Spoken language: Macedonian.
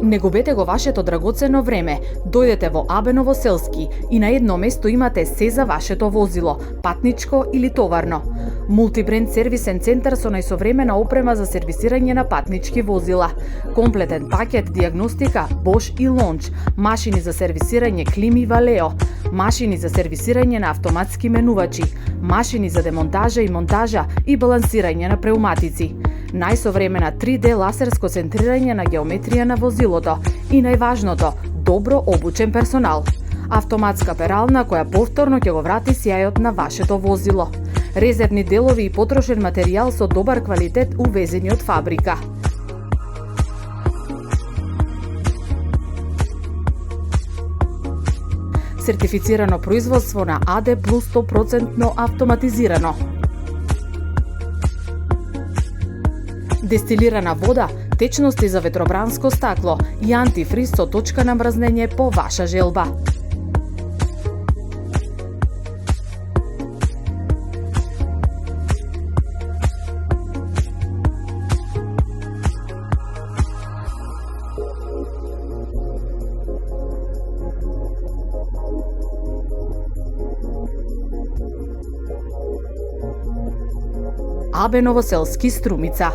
Не губете го вашето драгоцено време. Дојдете во АБ Новоселски и на едно место имате се за вашето возило, патничко или товарно. Мултибренд сервисен центар со најсовремена опрема за сервисирање на патнички возила. Комплетен пакет дијагностика Bosch и Launch, машини за сервисирање клими Valeo, машини за сервисирање на автоматски менувачи, машини за демонтажа и монтажа и балансирање на пневматици. Најсовремена 3D ласерско центрирање на геометрија на возилото и најважното, добро обучен персонал. Автоматска перална која повторно ќе го врати сјајот на вашето возило. Резервни делови и потрошен материјал со добар квалитет увезени од фабрика. Сертифицирано производство на АД плюс 100% автоматизирано. Дестилирана вода, течности за ветробранско стакло и антифриз со точка на мрзнење по ваша желба. АБ Новоселски, Струмица.